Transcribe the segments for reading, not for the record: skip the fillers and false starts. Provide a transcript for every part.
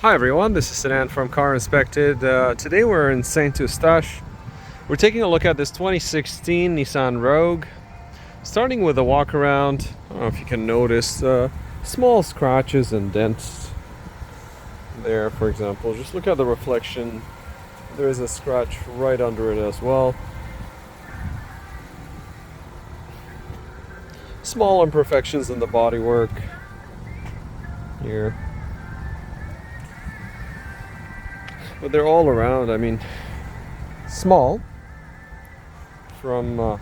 Hi everyone, this is Sinan from Car Inspected. Today we're in Saint Eustache. We're taking a look at this 2016 Nissan Rogue. Starting with a walk around, I don't know if you can notice small scratches and dents there, for example. Just look at the reflection. There is a scratch right under it as well. Small imperfections in the bodywork here. But they're all around. I mean, small from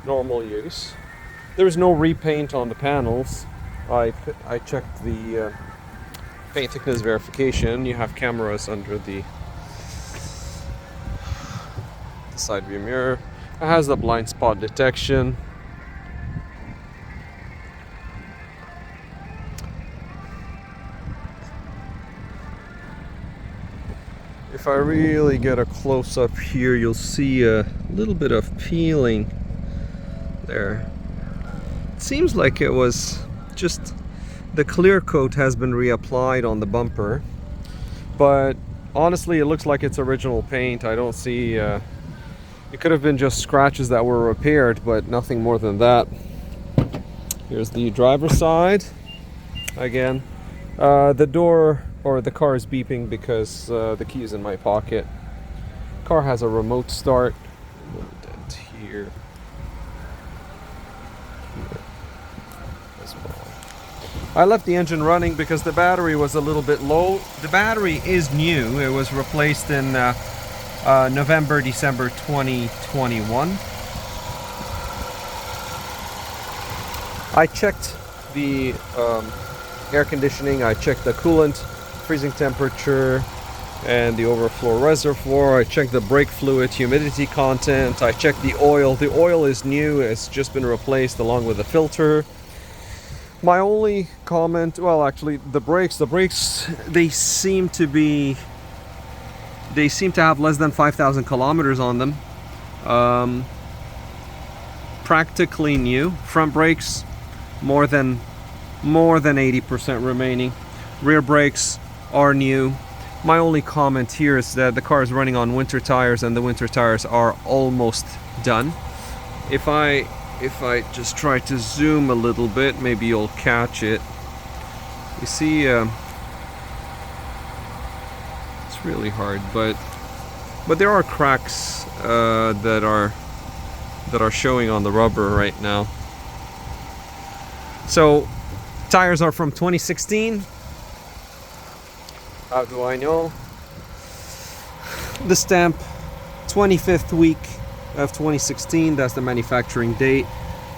normal use. There's no repaint on the panels. I checked the paint thickness verification. You have cameras under the side view mirror. It has the blind spot detection. If I really get a close up here, you'll see a little bit of peeling there. It seems like it was just the clear coat has been reapplied on the bumper, but honestly it looks like it's original paint. I don't see it could have been just scratches that were repaired, but nothing more than that. Here's the driver's side again. The door or the car is beeping because the key is in my pocket. Car has a remote start. Here as well. I left the engine running because the battery was a little bit low. The battery is new. It was replaced in November, December 2021. I checked the air conditioning, I checked the coolant, freezing temperature, and the overflow reservoir. I checked the brake fluid humidity content. I checked the oil. The oil is new. It's just been replaced along with the filter. My only comment, well, actually, the brakes, they seem to have less than 5,000 kilometers on them. Practically new. Front brakes, more than 80% remaining. Rear brakes are new. My only comment here is that the car is running on winter tires, and the winter tires are almost done. If I just try to zoom a little bit, maybe you'll catch it. You see, it's really hard, but there are cracks that are showing on the rubber right now. So tires are from 2016. How do I know? The stamp, 25th week of 2016, that's the manufacturing date.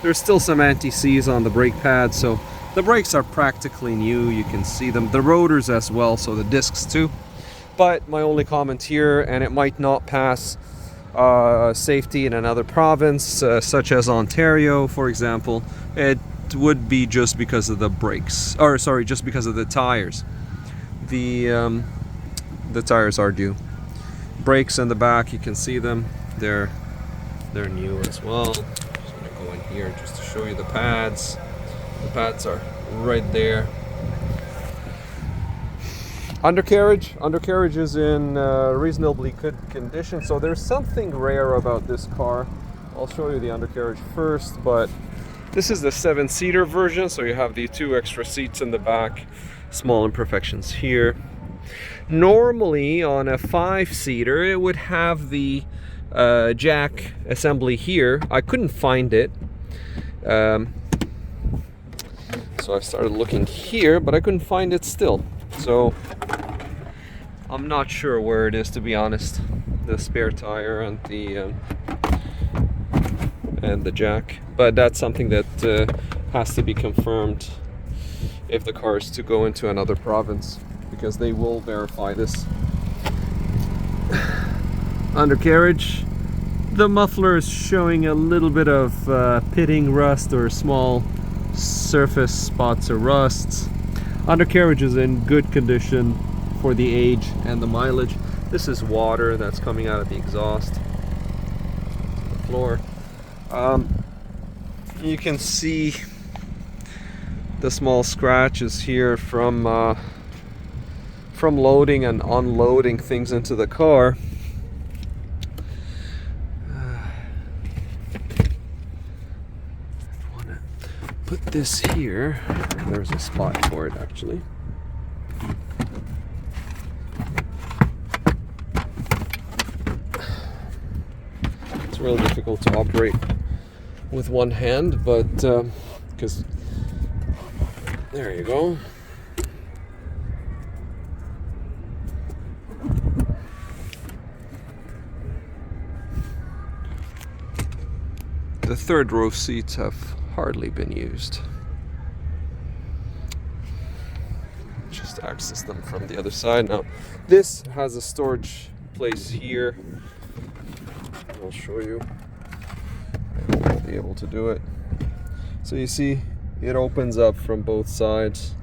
There's still some anti-seize on the brake pads, so the brakes are practically new. You can see them, the rotors as well, so the discs too. But my only comment here, and it might not pass safety in another province, such as Ontario, for example, it would be just because of the brakes, or sorry, just because of the tires. The tires are due. Brakes in the back, you can see them. They're new as well. Just gonna go in here just to show you the pads. The pads are right there. Undercarriage is in reasonably good condition. So there's something rare about this car. I'll show you the undercarriage first, but this is the 7-seater version, so you have the 2 extra seats in the back. Small imperfections here. Normally on a 5-seater it would have the jack assembly here. I couldn't find it, so I started looking here, but I couldn't find it still. So I'm not sure where it is, to be honest. The spare tire and the jack, but that's something that has to be confirmed if the car is to go into another province, because they will verify this. Undercarriage, the muffler is showing a little bit of pitting rust or small surface spots of rust. Undercarriage is in good condition for the age and the mileage. This is water that's coming out of the exhaust to the floor. You can see the small scratches here from from loading and unloading things into the car. Put this here. There's a spot for it actually. It's really difficult to operate with one hand, but because there you go. The third row seats have hardly been used. Just access them from the other side. Now, this has a storage place here. I'll show you. I won't be able to do it. So you see, it opens up from both sides.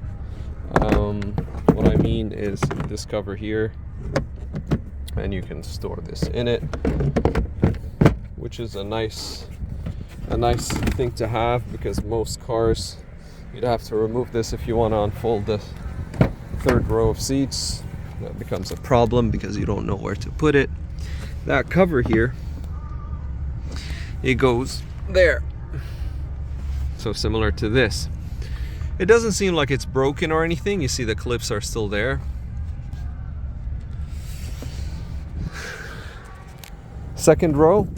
What I mean is this cover here, and you can store this in it, which is a nice thing to have, because most cars you'd have to remove this if you want to unfold the third row of seats. That becomes a problem because you don't know where to put it. That cover here, it goes there, so similar to this. It doesn't seem like it's broken or anything. You see the clips are still there. Second row,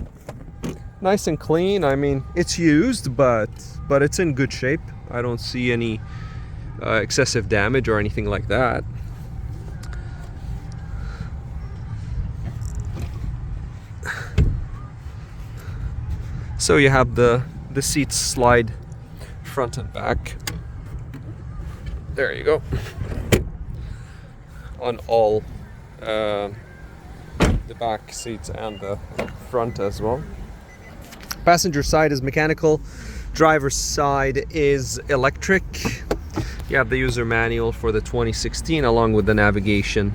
nice and clean. I mean, it's used, but it's in good shape. I don't see any excessive damage or anything like that. So you have the seats slide front and back. There you go. On all the back seats and the front as well. Passenger side is mechanical, driver's side is electric. You have the user manual for the 2016 along with the navigation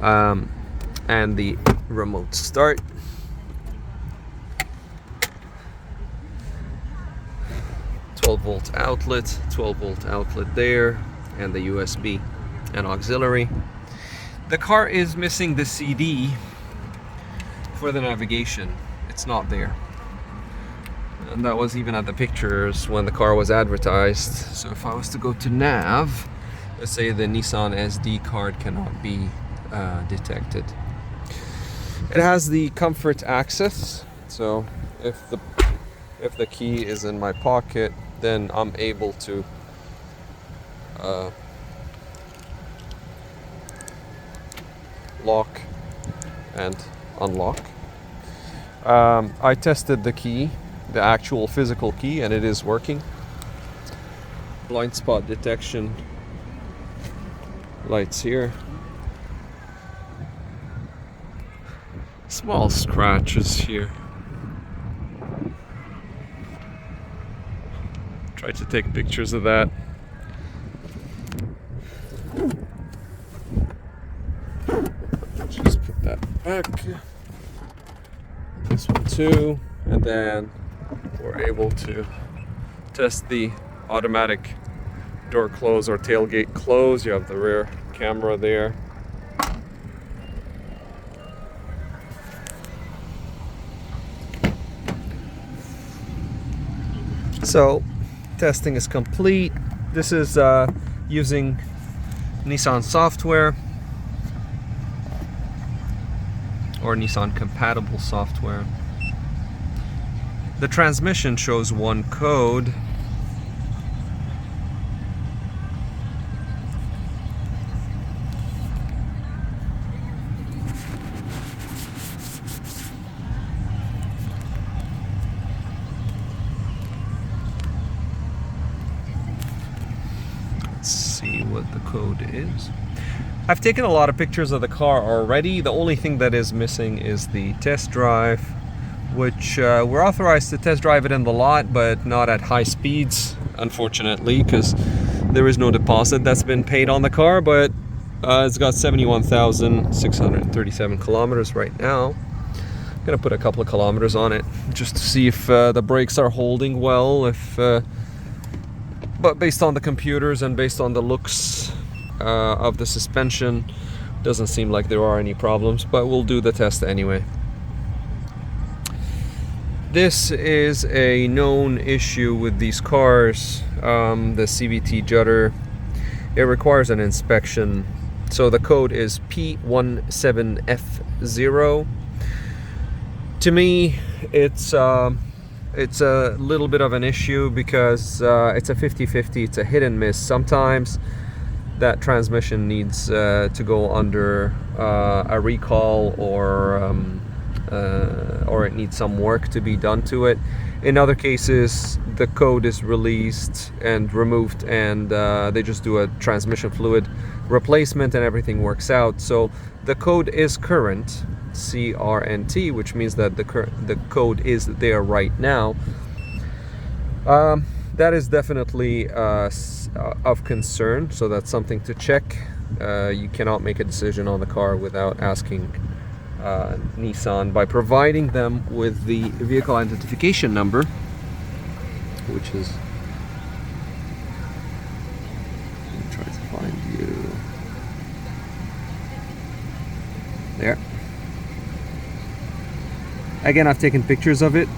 and the remote start. Volt outlet, 12 volt outlet there, and the USB and auxiliary. The car is missing the CD for the navigation. It's not there. And that was even at the pictures when the car was advertised. So if I was to go to nav, let's say the Nissan SD card cannot be detected. It has the comfort access, so if the key is in my pocket, then I'm able to lock and unlock. I tested the key, the actual physical key, and it is working. Blind spot detection lights here. Small scratches here. Try to take pictures of that. Just put that back. This one too. And then we're able to test the automatic door close or tailgate close. You have the rear camera there. So testing is complete. This is using Nissan software or Nissan compatible software. The transmission shows one code. See what the code is. I've taken a lot of pictures of the car already. The only thing that is missing is the test drive, which we're authorized to test drive it in the lot, but not at high speeds, unfortunately, because there is no deposit that's been paid on the car. But it's got 71,637 kilometers right now. I'm gonna put a couple of kilometers on it just to see if the brakes are holding well, but based on the computers and based on the looks, of the suspension. Doesn't seem like there are any problems, but we'll do the test anyway. This is a known issue with these cars, the CVT judder. It requires an inspection. So the code is P17F0. To me, it's a little bit of an issue because it's a 50-50. It's a hit and miss. Sometimes that transmission needs to go under a recall, or it needs some work to be done to it. In other cases, the code is released and removed, and they just do a transmission fluid replacement and everything works out. So the code is current, CRNT, which means that the code is there right now. That is definitely of concern, so that's something to check. You cannot make a decision on the car without asking Nissan by providing them with the vehicle identification number, which is, let me try to find you there. Again, I've taken pictures of it.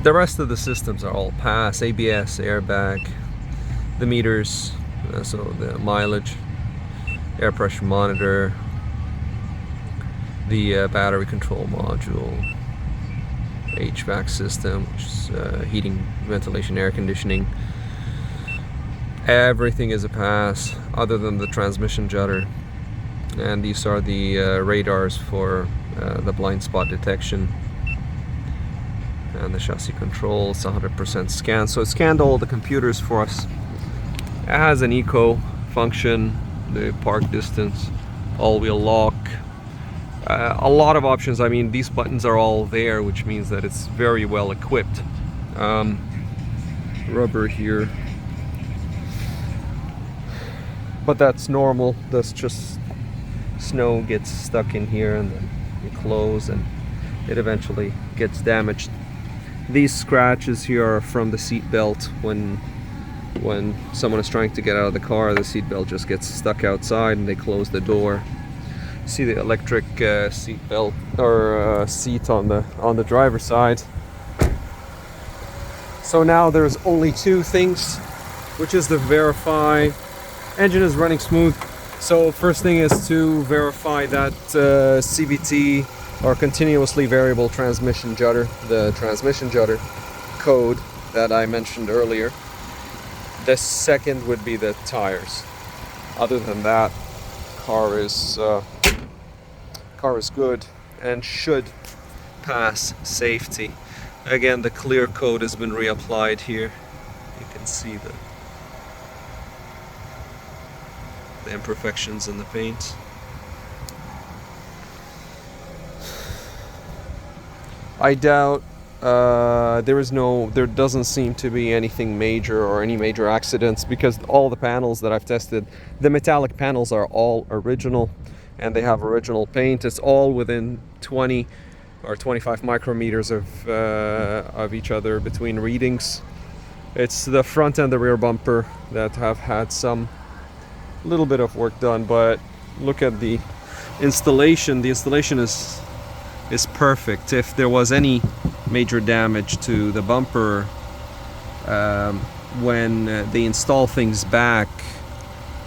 The rest of the systems are all pass: ABS, airbag, the meters, so the mileage, air pressure monitor, the battery control module, HVAC system, which is heating, ventilation, air conditioning. Everything is a pass other than the transmission judder. And these are the radars for the blind spot detection. And the chassis control, it's 100% scan. So it scanned all the computers for us. It has an eco function, the park distance, all-wheel lock, a lot of options. I mean, these buttons are all there, which means that it's very well equipped. Rubber here, but that's normal. That's just snow gets stuck in here, and then you close and it eventually gets damaged. These scratches here are from the seat belt. When someone is trying to get out of the car, the seat belt just gets stuck outside and they close the door. See the electric seat belt or seat on the driver's side. So now there's only two things, which is to verify engine is running smooth. So first thing is to verify that CVT, or continuously variable transmission judder, the transmission judder code that I mentioned earlier. The second would be the tires. Other than that, car is good and should pass safety. Again, the clear coat has been reapplied here. You can see the imperfections in the paint. I doubt there doesn't seem to be anything major or any major accidents, because all the panels that I've tested, the metallic panels are all original and they have original paint. It's all within 20 or 25 micrometers of each other between readings. It's the front and the rear bumper that have had some little bit of work done, but look at the installation. The installation is perfect. If there was any major damage to the bumper when they install things back,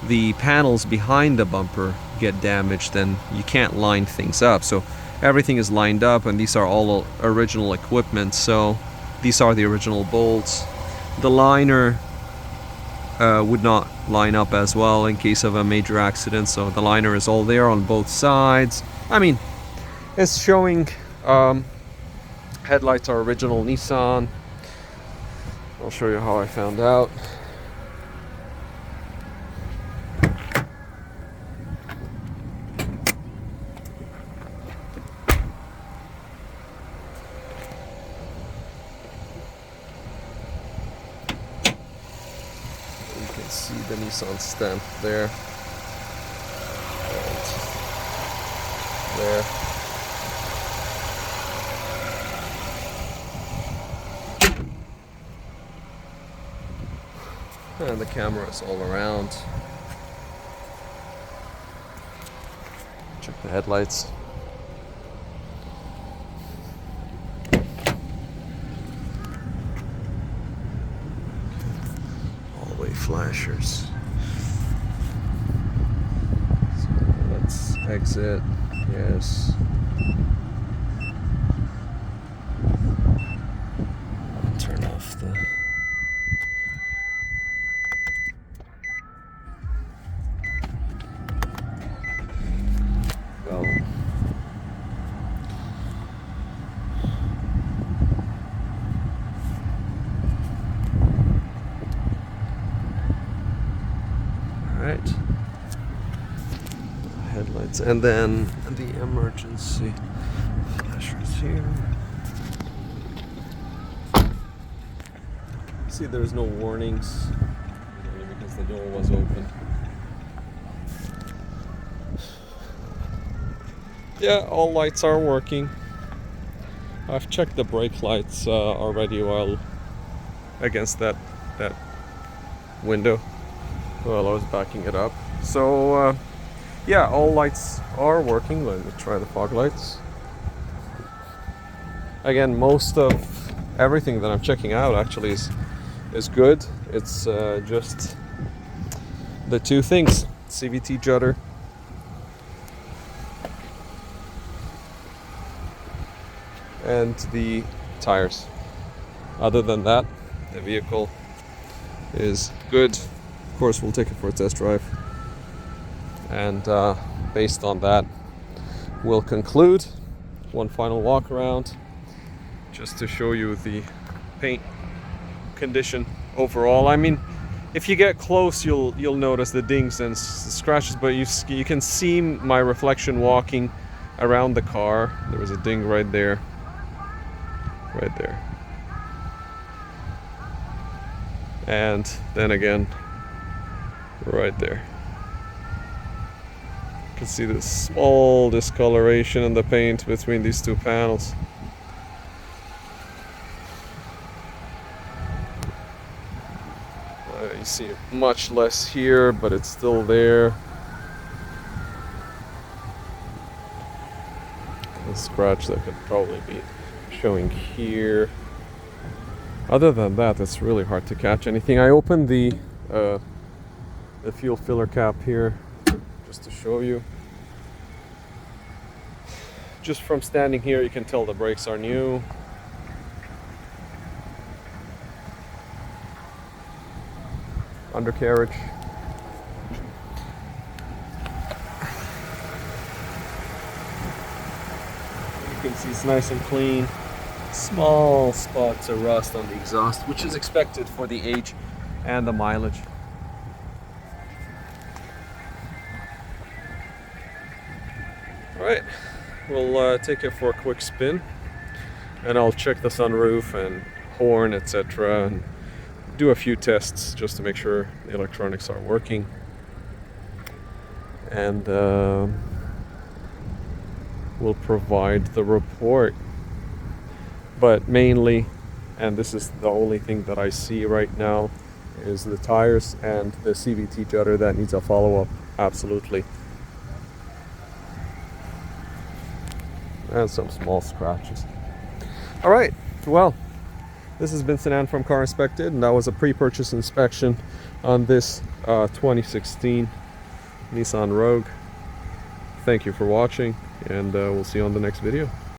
the panels behind the bumper get damaged, then you can't line things up. So everything is lined up, and these are all original equipment. So these are the original bolts. The liner would not line up as well in case of a major accident, so the liner is all there on both sides. I mean, it's showing headlights are original Nissan. I'll show you how I found out. You can see the Nissan stamp there. And there. And the cameras all around. Check the headlights. All-way flashers. So let's exit. Yes. Turn off the... Well, alright. Headlights, and then the emergency flashers here. See, there's no warnings because the door was open. Yeah, all lights are working. I've checked the brake lights already while against that window while I was backing it up. So yeah, all lights are working. Let me try the fog lights. Again, most of everything that I'm checking out actually is good. It's just the two things: CVT judder and the tires. Other than that, the vehicle is good. Of course, we'll take it for a test drive, and based on that, we'll conclude one final walk around just to show you the paint condition overall. I mean, if you get close, you'll notice the dings and scratches, but you can see my reflection walking around the car. There was a ding right there. Right there. And then again, right there. You can see this small discoloration in the paint between these two panels. You see much less here, but it's still there. A scratch that could probably be showing here. Other than that, it's really hard to catch anything. I opened the fuel filler cap here just to show you. Just from standing here, you can tell the brakes are new. Undercarriage. You can see it's nice and clean. Small spots of rust on the exhaust, which is expected for the age and the mileage. Alright, we'll take it for a quick spin, and I'll check the sunroof and horn, etc., and do a few tests just to make sure the electronics are working. And we'll provide the report. But mainly, and this is the only thing that I see right now, is the tires and the CVT judder that needs a follow-up, absolutely. And some small scratches. Alright, well, this has been Sinan from Car Inspected, and that was a pre-purchase inspection on this 2016 Nissan Rogue. Thank you for watching, and we'll see you on the next video.